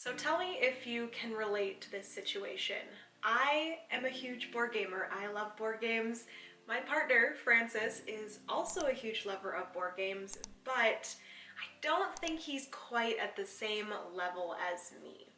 So tell me if you can relate to this situation. I am a huge board gamer. I love board games. My partner, Francis, is also a huge lover of board games, but I don't think he's quite at the same level as me.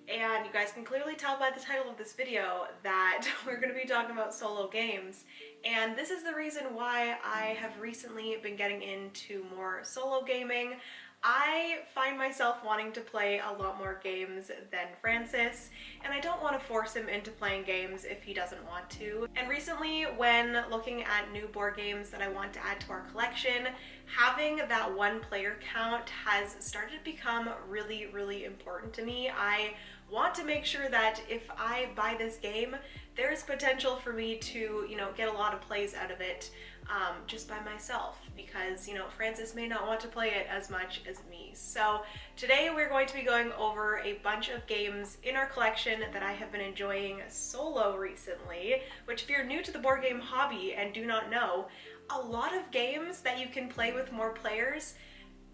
And you guys can clearly tell by the title of this video that we're going to be talking about solo games. And this is the reason why I have recently been getting into more solo gaming. I find myself wanting to play a lot more games than Francis, and I don't want to force him into playing games if he doesn't want to. And recently, when looking at new board games that I want to add to our collection, having that one player count has started to become really, really important to me. I want to make sure that if I buy this game, there's potential for me to, get a lot of plays out of it just by myself, because, Francis may not want to play it as much as me. So today we're going to be going over a bunch of games in our collection that I have been enjoying solo recently, which if you're new to the board game hobby and do not know, a lot of games that you can play with more players,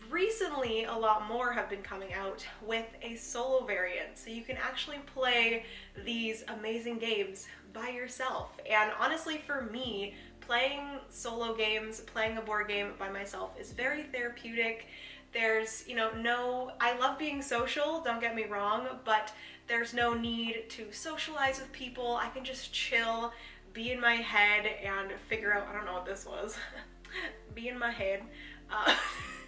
recently a lot more have been coming out with a solo variant, so you can actually play these amazing games by yourself. And honestly, for me, playing solo games, playing a board game by myself is very therapeutic. There's, I love being social, don't get me wrong, but there's no need to socialize with people. I can just chill, be in my head and figure out, I don't know what this was, be in my head.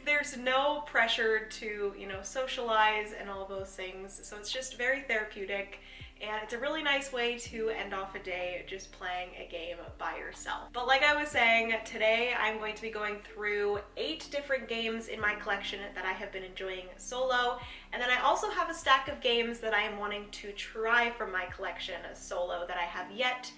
There's no pressure to, socialize and all those things. So it's just very therapeutic, and it's a really nice way to end off a day just playing a game by yourself. But like I was saying, today I'm going to be going through 8 different games in my collection that I have been enjoying solo. And then I also have a stack of games that I am wanting to try from my collection solo that I have yet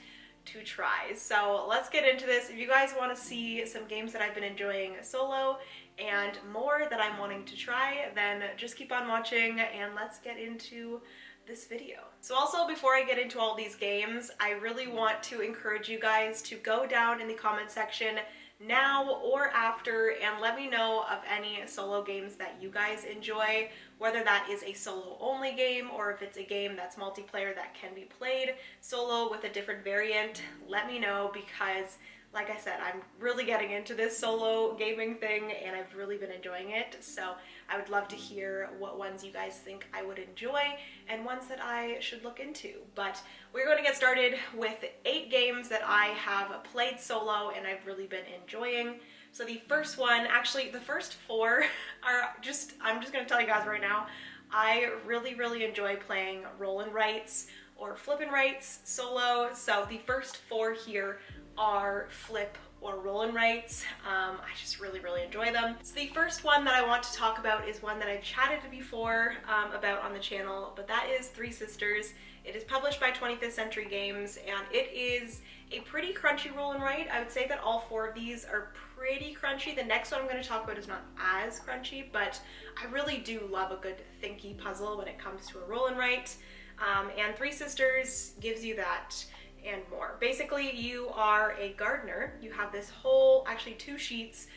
to try. So let's get into this. If you guys want to see some games that I've been enjoying solo and more that I'm wanting to try, then just keep on watching and let's get into this video. So also, before I get into all these games, I really want to encourage you guys to go down in the comment section now or after and let me know of any solo games that you guys enjoy, whether that is a solo only game or if it's a game that's multiplayer that can be played solo with a different variant. Let me know, because like I said, I'm really getting into this solo gaming thing and I've really been enjoying it. So I would love to hear what ones you guys think I would enjoy and ones that I should look into. But we're going to get started with 8 games that I have played solo and I've really been enjoying. So the first one, actually the first 4 are just, I'm just going to tell you guys right now, I really, really enjoy playing roll and rights or flip and rights solo. So the first 4 here are flip or roll and rights. I just really, really enjoy them. So the first one that I want to talk about is one that I've chatted before about on the channel, but that is Three Sisters. It is published by 25th Century Games, and it is a pretty crunchy roll and write. I would say that all 4 of these are pretty crunchy. The next one I'm going to talk about is not as crunchy, but I really do love a good thinky puzzle when it comes to a roll and write. And Three Sisters gives you that and more. Basically, you are a gardener. You have this whole, actually 2 sheets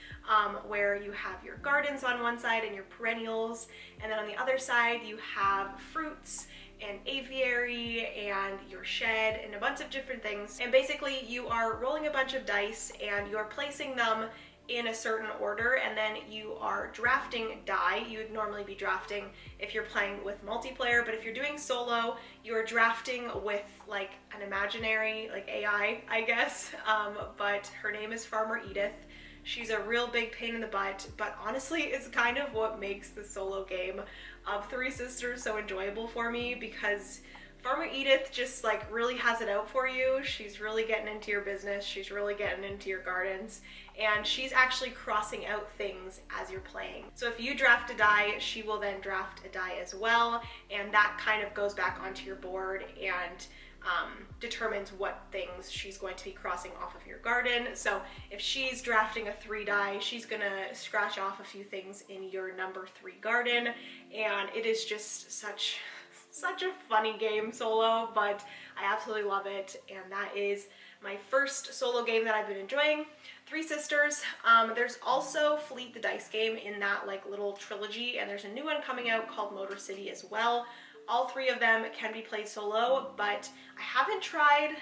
where you have your gardens on one side and your perennials, and then on the other side you have fruits and aviary and your shed and a bunch of different things. And basically you are rolling a bunch of dice and you're placing them in a certain order, and then you are drafting die. You would normally be drafting if you're playing with multiplayer, but if you're doing solo, you're drafting with like an imaginary, like AI, I guess, but her name is Farmer Edith. She's a real big pain in the butt, but honestly it's kind of what makes the solo game of Three Sisters so enjoyable for me, because Farmer Edith just like really has it out for you. She's really getting into your business. She's really getting into your gardens, and she's actually crossing out things as you're playing. So if you draft a die, she will then draft a die as well, and that kind of goes back onto your board and determines what things she's going to be crossing off of your garden. So if she's drafting a 3 die, she's gonna scratch off a few things in your number 3 garden, and it is just such a funny game solo, but I absolutely love it, and that is my first solo game that I've been enjoying. Three Sisters. There's also Fleet the Dice game in that like little trilogy, and there's a new one coming out called Motor City as well. All three of them can be played solo, but I haven't tried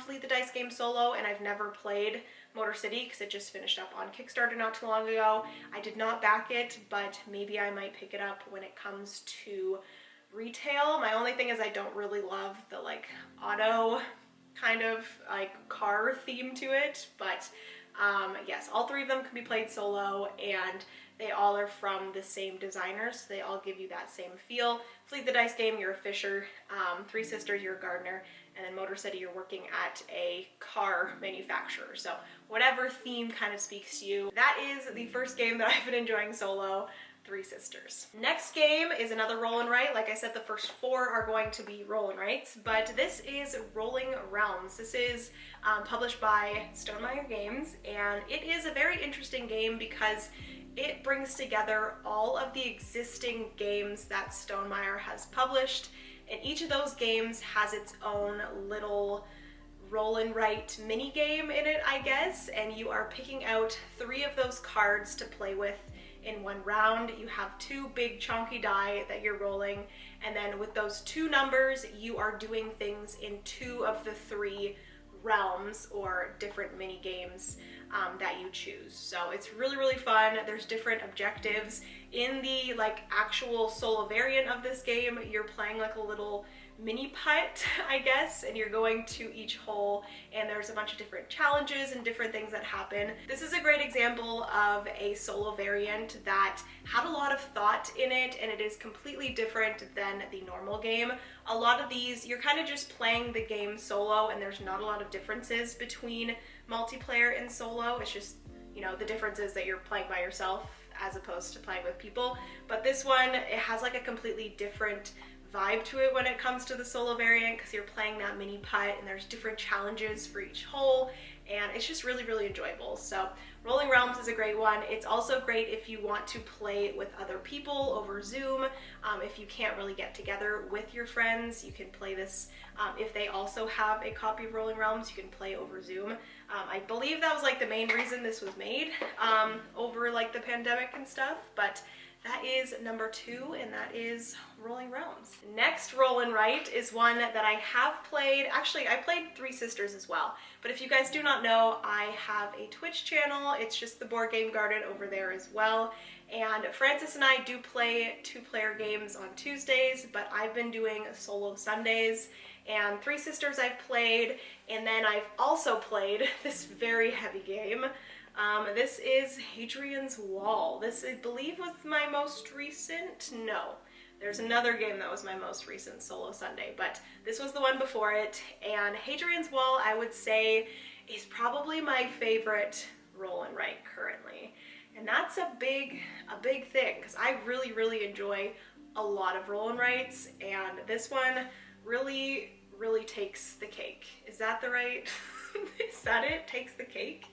Fleet the Dice game solo, and I've never played Motor City because it just finished up on Kickstarter not too long ago. I did not back it, but maybe I might pick it up when it comes to retail. My only thing is I don't really love the like auto kind of like car theme to it, but yes, all three of them can be played solo, and they all are from the same designers, so they all give you that same feel. Fleet the Dice game, you're a fisher. Three Sisters, you're a gardener. And then Motor City, you're working at a car manufacturer. So whatever theme kind of speaks to you. That is the first game that I've been enjoying solo, Three Sisters. Next game is another roll and write. Like I said, the first four are going to be roll and writes, but this is Rolling Realms. This is published by Stonemaier Games, and it is a very interesting game because it brings together all of the existing games that Stonemaier has published, and each of those games has its own little roll and write mini game in it, I guess, and you are picking out 3 of those cards to play with in one round. You have 2 big chunky die that you're rolling, and then with those 2 numbers, you are doing things in 2 of the 3 realms or different mini games that you choose. So it's really fun. There's different objectives. In the like actual solo variant of this game, you're playing like a little mini putt, I guess, and you're going to each hole, and there's a bunch of different challenges and different things that happen. This is a great example of a solo variant that had a lot of thought in it, and it is completely different than the normal game. A lot of these, you're kind of just playing the game solo, and there's not a lot of differences between multiplayer and solo. It's just, you know, the difference is that you're playing by yourself as opposed to playing with people. But this one, it has like a completely different vibe to it when it comes to the solo variant, because you're playing that mini putt and there's different challenges for each hole, and it's just really enjoyable. So Rolling Realms is a great one. It's also great if you want to play with other people over Zoom. If you can't really get together with your friends, you can play this. If they also have a copy of Rolling Realms, you can play over Zoom. I believe that was like the main reason this was made over like the pandemic and stuff, but that is number 2, and that is Rolling Realms. Next roll and write is one that I have played. Actually, I played Three Sisters as well, but if you guys do not know, I have a Twitch channel. It's just the Board Game Garden over there as well, and Francis and I do play 2-player games on Tuesdays, but I've been doing solo Sundays, and Three Sisters I've played, and then I've also played this very heavy game. This is Hadrian's Wall. This, I believe, was my most recent. No, there's another game that was my most recent solo Sunday, but this was the one before it. And Hadrian's Wall, I would say, is probably my favorite roll and write currently. And that's a big thing, because I really enjoy a lot of roll and writes, and this one really takes the cake. Is that the right? Is that it? Takes the cake?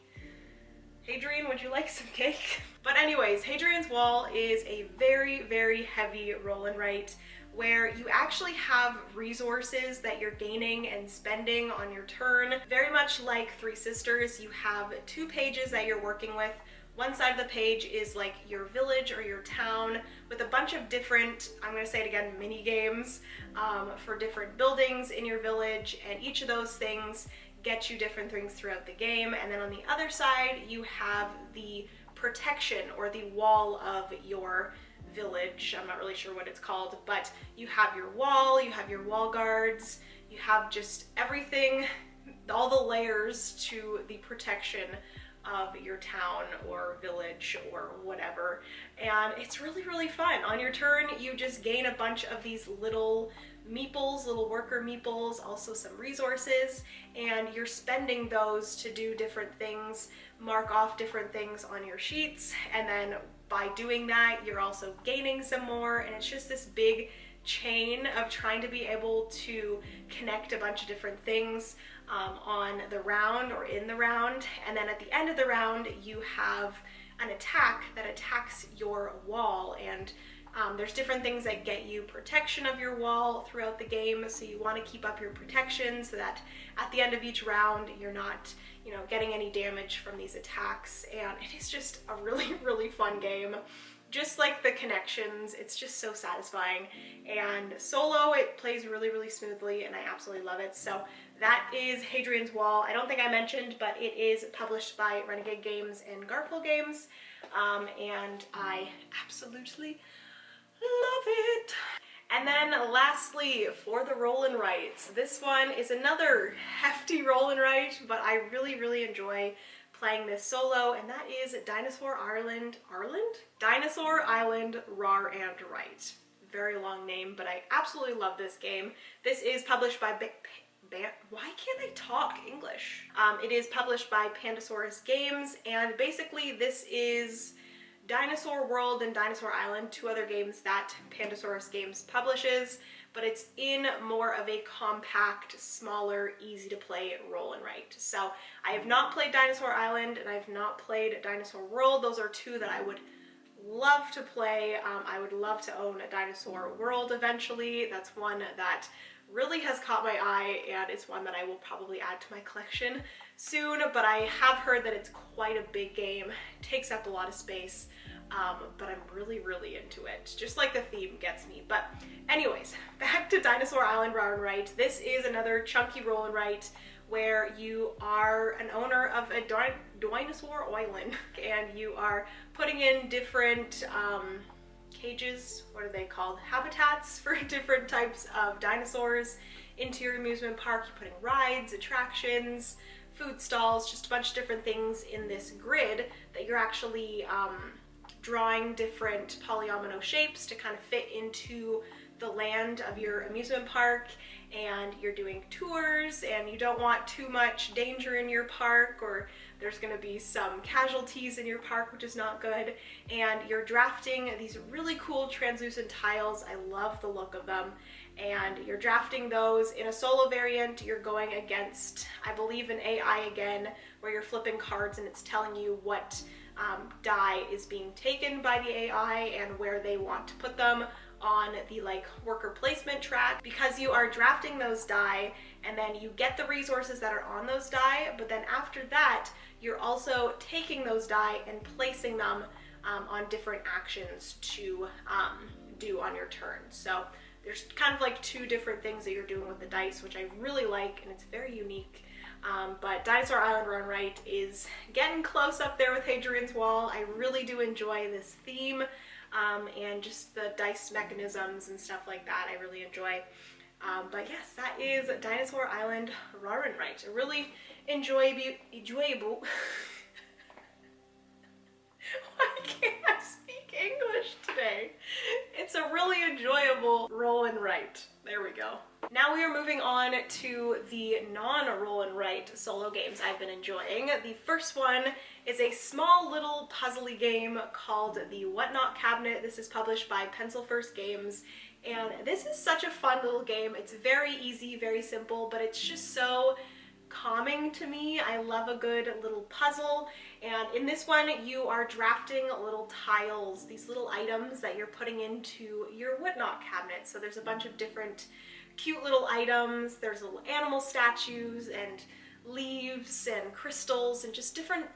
Hadrian, would you like some cake? But anyways, Hadrian's Wall is a very heavy roll and write where you actually have resources that you're gaining and spending on your turn. Very much like Three Sisters, you have 2 pages that you're working with. One side of the page is like your village or your town with a bunch of different, I'm going to say it again, mini games for different buildings in your village, and each of those things get you different things throughout the game. And then on the other side, you have the protection or the wall of your village. I'm not really sure what it's called, but you have your wall, you have your wall guards, you have just everything, all the layers to the protection of your town or village or whatever. And it's really fun. On your turn, you just gain a bunch of these little meeples, little worker meeples, also some resources, and you're spending those to do different things, mark off different things on your sheets, and then by doing that, you're also gaining some more, and it's just this big chain of trying to be able to connect a bunch of different things on the round or in the round. And then at the end of the round, you have an attack that attacks your wall and There's different things that get you protection of your wall throughout the game, so you want to keep up your protection so that at the end of each round you're not, you know, getting any damage from these attacks. And it is just a really, really fun game. Just like the connections, it's just so satisfying. And solo, it plays really, really smoothly, and I absolutely love it. So that is Hadrian's Wall. I don't think I mentioned, but it is published by Renegade Games and Garfield Games, and I absolutely love it. And then lastly, for the roll and writes, this one is another hefty roll and write, but I really, really enjoy playing this solo, and that is Dinosaur Island, Dinosaur Island, Rawr and Write. Very long name, but I absolutely love this game. This is published by why can't I talk English? It is published by Pandasaurus Games, and basically this is Dinosaur World and Dinosaur Island, two other games that Pandasaurus Games publishes, but it's in more of a compact, smaller, easy to play roll and write. So I have not played Dinosaur Island and I've not played Dinosaur World. Those are two that I would love to play. I would love to own a Dinosaur World eventually. That's one that really has caught my eye, and it's one that I will probably add to my collection soon, but I have heard that it's quite a big game, takes up a lot of space, but I'm really, really into it. Just like the theme gets me. But anyways, back to Dinosaur Island Rawr and Write. This is another chunky roll and write where you are an owner of a dinosaur island, and you are putting in different cages, what are they called? Habitats for different types of dinosaurs into your amusement park. You're putting rides, attractions, food stalls, just a bunch of different things in this grid that you're actually drawing different polyomino shapes to kind of fit into the land of your amusement park, and you're doing tours, and you don't want too much danger in your park, or there's going to be some casualties in your park, which is not good. And you're drafting these really cool translucent tiles. I love the look of them. And you're drafting those in a solo variant. You're going against, I believe, an AI again, where you're flipping cards and it's telling you what die is being taken by the AI and where they want to put them on the like worker placement track, because you are drafting those die and then you get the resources that are on those die, but then after that you're also taking those die and placing them on different actions to do on your turn. So there's kind of like two different things that you're doing with the dice, which I really like, and it's very unique. But Dinosaur Island Rawr and Write is getting close up there with Hadrian's Wall. I really do enjoy this theme, and just the dice mechanisms and stuff like that I really enjoy. But yes, that is Dinosaur Island Rawr and Write. A really enjoyable Why can't I speak English today? It's a really enjoyable roll and write. There we go. Now we are moving on to the non-roll and write solo games I've been enjoying. The first one is a small little puzzly game called the Whatnot Cabinet. This is published by Pencil First Games, and this is such a fun little game. It's very easy, very simple, but it's just so calming to me. I love a good little puzzle, and in this one you are drafting little tiles, these little items that you're putting into your Whatnot cabinet. So there's a bunch of different cute little items. There's little animal statues and leaves and crystals and just different,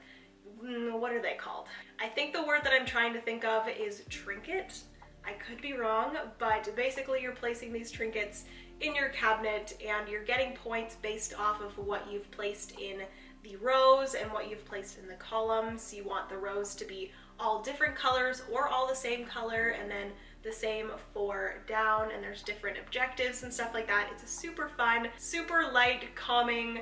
what are they called? I think the word that I'm trying to think of is trinket. I could be wrong, but basically you're placing these trinkets in your cabinet and you're getting points based off of what you've placed in the rows and what you've placed in the columns. You want the rows to be all different colors or all the same color, and then the same for down, and there's different objectives and stuff like that. It's a super fun, super light, calming,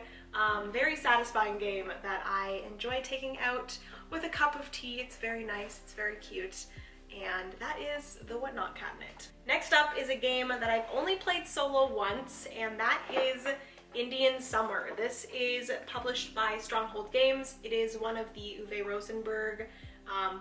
very satisfying game that I enjoy taking out with a cup of tea. It's very nice, it's very cute. And that is the Whatnot Cabinet. Next up is a game that I've only played solo once, and that is Indian Summer. This is published by Stronghold Games. It is one of the Uwe Rosenberg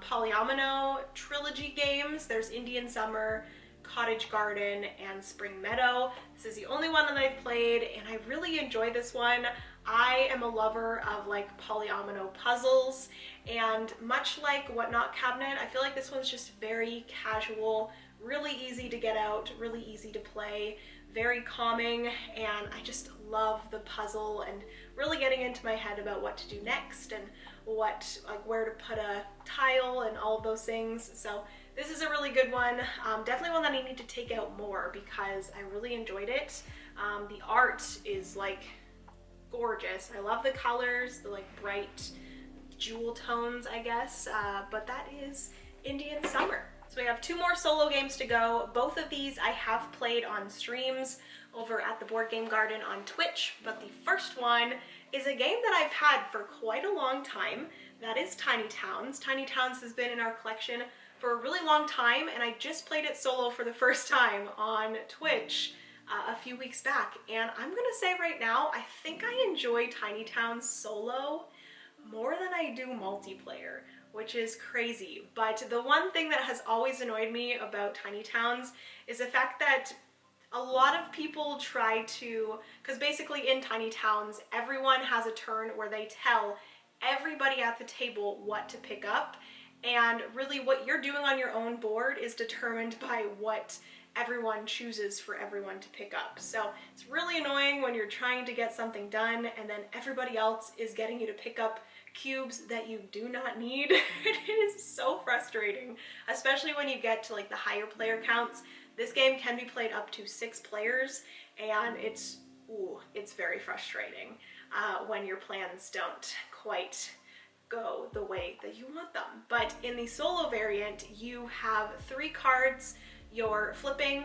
Polyomino trilogy games. There's Indian Summer, Cottage Garden, and Spring Meadow. This is the only one that I've played, and I really enjoy this one. I am a lover of like polyomino puzzles, and much like Whatnot Cabinet, I feel like this one's just very casual, Really easy to get out, really easy to play, very calming, and I just love the puzzle and really getting into my head about what to do next and where to put a tile and all of those things. So this is a really good one. Definitely one that I need to take out more because I really enjoyed it. The art is like gorgeous. I love the colors, the like bright jewel tones, I guess, but that is Indian Summer. So we have 2 more solo games to go. Both of these I have played on streams over at the Board Game Garden on Twitch, but the first one is a game that I've had for quite a long time. That is Tiny Towns. Tiny Towns has been in our collection for a really long time, and I just played it solo for the first time on Twitch a few weeks back. And I'm gonna say right now, I think I enjoy Tiny Towns solo more than I do multiplayer, which is crazy. But the one thing that has always annoyed me about Tiny Towns is the fact that a lot of people try to, because basically in Tiny Towns, everyone has a turn where they tell everybody at the table what to pick up, and really what you're doing on your own board is determined by what everyone chooses for everyone to pick up. So it's really annoying when you're trying to get something done and then everybody else is getting you to pick up cubes that you do not need. It is so frustrating, especially when you get to like the higher player counts. This game can be played up to 6 players, and it's very frustrating when your plans don't quite go the way that you want them. But in the solo variant, you have 3 cards. You're flipping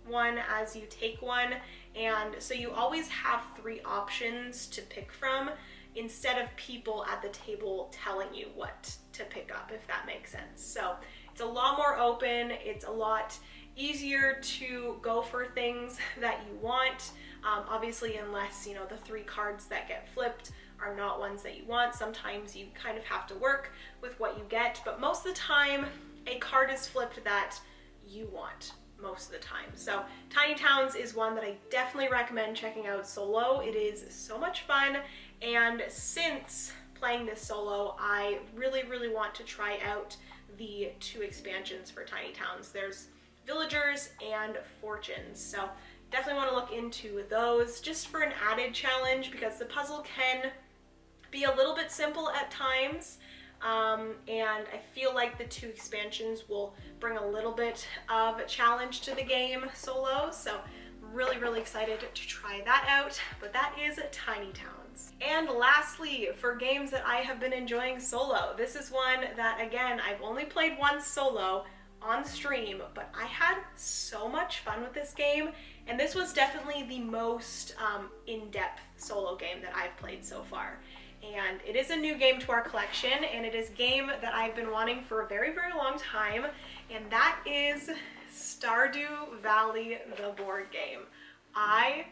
one as you take one, and so you always have 3 options to pick from instead of people at the table telling you what to pick up, if that makes sense. So it's a lot more open, it's a lot easier to go for things that you want, obviously unless, you know, the 3 cards that get flipped are not ones that you want. Sometimes you kind of have to work with what you get, but most of the time a card is flipped that you want most of the time. So Tiny Towns is one that I definitely recommend checking out solo. It is so much fun, and since playing this solo, I really want to try out the 2 expansions for Tiny Towns. There's Villagers and Fortunes, so definitely want to look into those just for an added challenge, because the puzzle can be a little bit simple at times, and I feel like the 2 expansions will bring a little bit of a challenge to the game solo, so really excited to try that out. But that is Tiny Towns. And lastly, for games that I have been enjoying solo, this is one that, again, I've only played once solo on stream, but I had so much fun with this game, and this was definitely the most in-depth solo game that I've played so far. And it is a new game to our collection, and it is a game that I've been wanting for a very long time, and that is Stardew Valley, the board game. I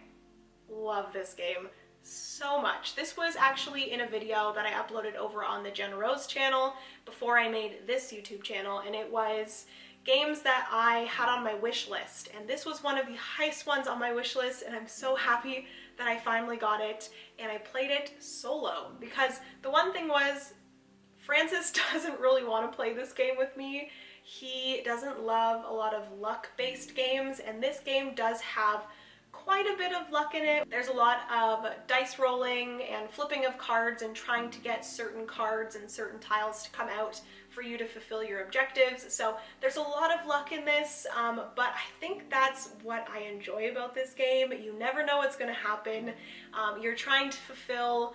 love this game so much. This was actually in a video that I uploaded over on the Jen Rose channel before I made this YouTube channel, and it was games that I had on my wish list, and this was one of the highest ones on my wish list, and I'm so happy that I finally got it, and I played it solo, because the one thing was Francis doesn't really want to play this game with me. He doesn't love a lot of luck-based games, and this game does have quite a bit of luck in it. There's a lot of dice rolling and flipping of cards and trying to get certain cards and certain tiles to come out for you to fulfill your objectives. So there's a lot of luck in this, but I think that's what I enjoy about this game. You never know what's going to happen. You're trying to fulfill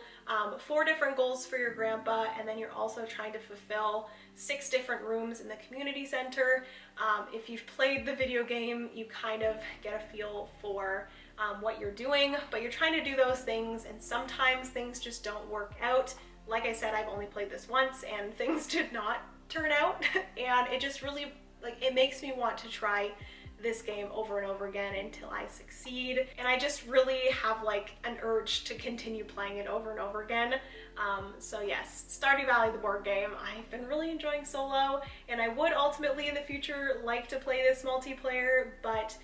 4 different goals for your grandpa, and then you're also trying to fulfill 6 different rooms in the community center. If you've played the video game, you kind of get a feel for what you're doing, but you're trying to do those things, and sometimes things just don't work out. Like I said, I've only played this once, and things did not turn out, and it just really, like, it makes me want to try this game over and over again until I succeed, and I just really have like an urge to continue playing it over and over again. So yes, Stardew Valley, the board game, I've been really enjoying solo, and I would ultimately in the future like to play this multiplayer, but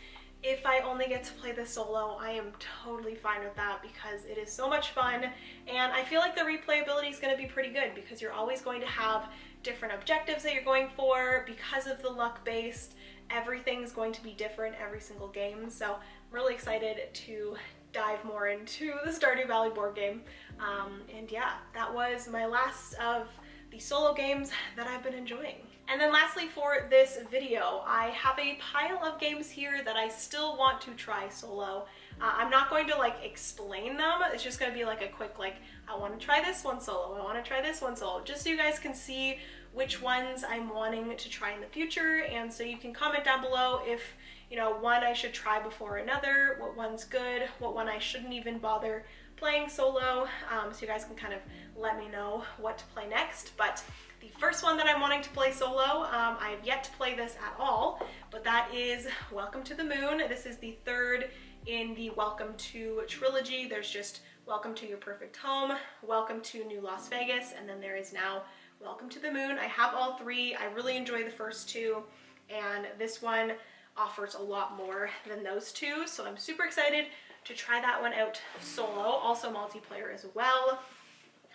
if I only get to play this solo, I am totally fine with that, because it is so much fun, and I feel like the replayability is going to be pretty good, because you're always going to have different objectives that you're going for because of the luck-based. everything's going to be different every single game. So I'm really excited to dive more into the Stardew Valley board game. And yeah, that was my last of the solo games that I've been enjoying. And then lastly for this video, I have a pile of games here that I still want to try solo. I'm not going to like explain them. It's just going to be like a quick like, I want to try this one solo, I want to try this one solo, just so you guys can see which ones I'm wanting to try in the future. And so you can comment down below if, you know, one I should try before another, what one's good, what one I shouldn't even bother playing solo, so you guys can kind of let me know what to play next. But the first one that I'm wanting to play solo, I have yet to play this at all, but that is Welcome to the Moon. This is the third in the Welcome to trilogy. There's just Welcome to Your Perfect Home, Welcome to New Las Vegas, and then there is now Welcome to the Moon. I have all three. I really enjoy the first two, and this one offers a lot more than those two, so I'm super excited to try that one out solo, also multiplayer as well.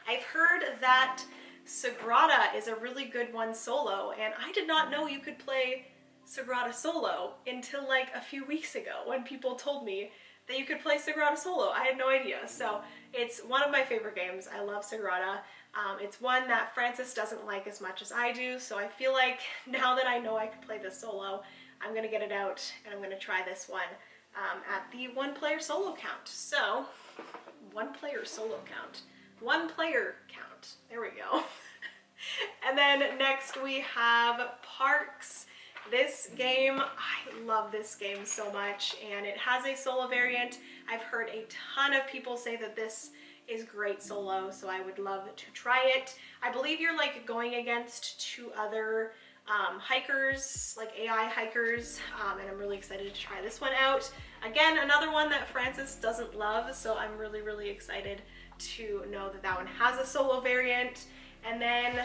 I've heard that Sagrada is a really good one solo, and I did not know you could play Sagrada solo until like a few weeks ago when people told me that you could play Sagrada solo. I had no idea. So it's one of my favorite games. I love Sagrada. It's one that Francis doesn't like as much as I do, so I feel like now that I know I can play this solo, I'm gonna get it out and I'm gonna try this one at the one player solo count. So, one player solo count. One player count. There we go. And then next we have Parks. This game, I love this game so much, and it has a solo variant. I've heard a ton of people say that this is great solo, so I would love to try it. I believe you're like going against two other hikers, like AI hikers, and I'm really excited to try this one out. Again, another one that Francis doesn't love, so I'm really, really excited to know that that one has a solo variant. And then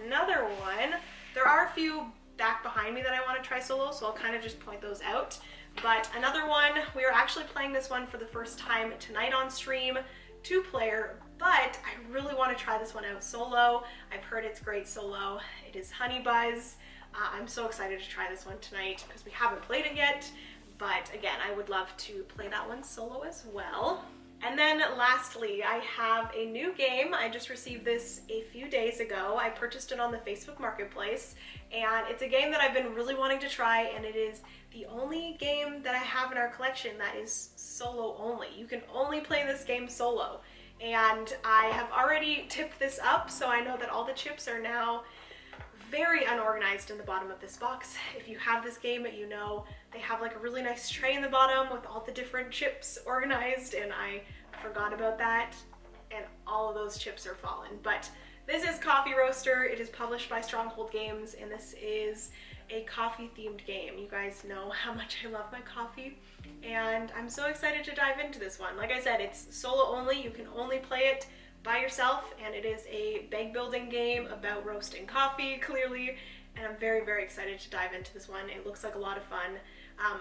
another one, there are a few back behind me that I want to try solo, so I'll kind of just point those out. But another one, we are actually playing this one for the first time tonight on stream, 2-player, but I really want to try this one out solo. I've heard it's great solo. It is Honey Buzz. I'm so excited to try this one tonight because we haven't played it yet, but again, I would love to play that one solo as well. And then lastly, I have a new game. I just received this a few days ago. I purchased it on the Facebook Marketplace, and it's a game that I've been really wanting to try, and it is the only game that I have in our collection that is solo only. You can only play this game solo, and I have already tipped this up, so I know that all the chips are now very unorganized in the bottom of this box. If you have this game, you know they have like a really nice tray in the bottom with all the different chips organized, and I forgot about that, and all of those chips are fallen. But this is Coffee Roaster. It is published by Stronghold Games, and this is a coffee themed game. You guys know how much I love my coffee, and I'm so excited to dive into this one. Like I said, it's solo only. You can only play it by yourself, and it is a bag building game about roasting coffee, clearly, and I'm very, very excited to dive into this one. It looks like a lot of fun.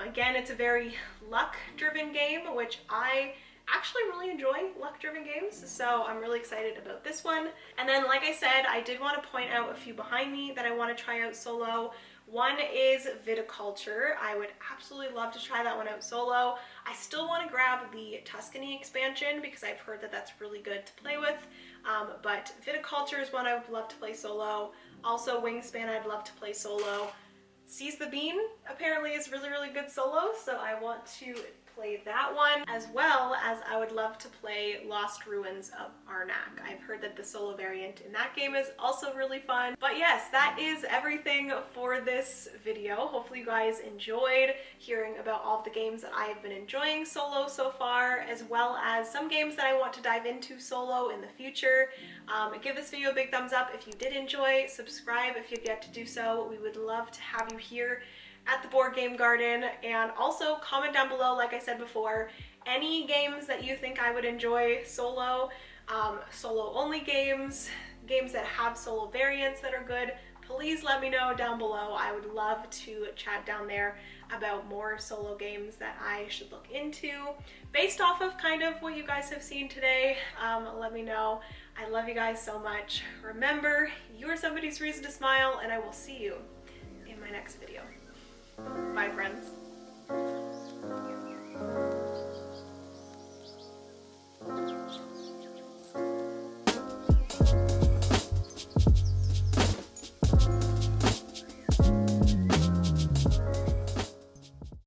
Again, it's a very luck-driven game, which I actually really enjoy luck-driven games, so I'm really excited about this one. And then, like I said, I did want to point out a few behind me that I want to try out solo. One is Viticulture. I would absolutely love to try that one out solo. I still want to grab the Tuscany expansion because I've heard that that's really good to play with, but Viticulture is one I would love to play solo. Also Wingspan I'd love to play solo. Seize the Bean apparently is really, really good solo, so I want to play that one, as well as I would love to play Lost Ruins of Arnak. I've heard that the solo variant in that game is also really fun. But yes, that is everything for this video. Hopefully you guys enjoyed hearing about all of the games that I have been enjoying solo so far, as well as some games that I want to dive into solo in the future. Give this video a big thumbs up if you did enjoy. Subscribe if you've yet to do so. We would love to have you here at the Board Game Garden, and also comment down below, like I said before, any games that you think I would enjoy solo, solo only games, games that have solo variants that are good. Please let me know down below. I would love to chat down there about more solo games that I should look into based off of kind of what you guys have seen today. Let me know. I love you guys so much. Remember, you're somebody's reason to smile, and I will see you in my next video. Bye, friends.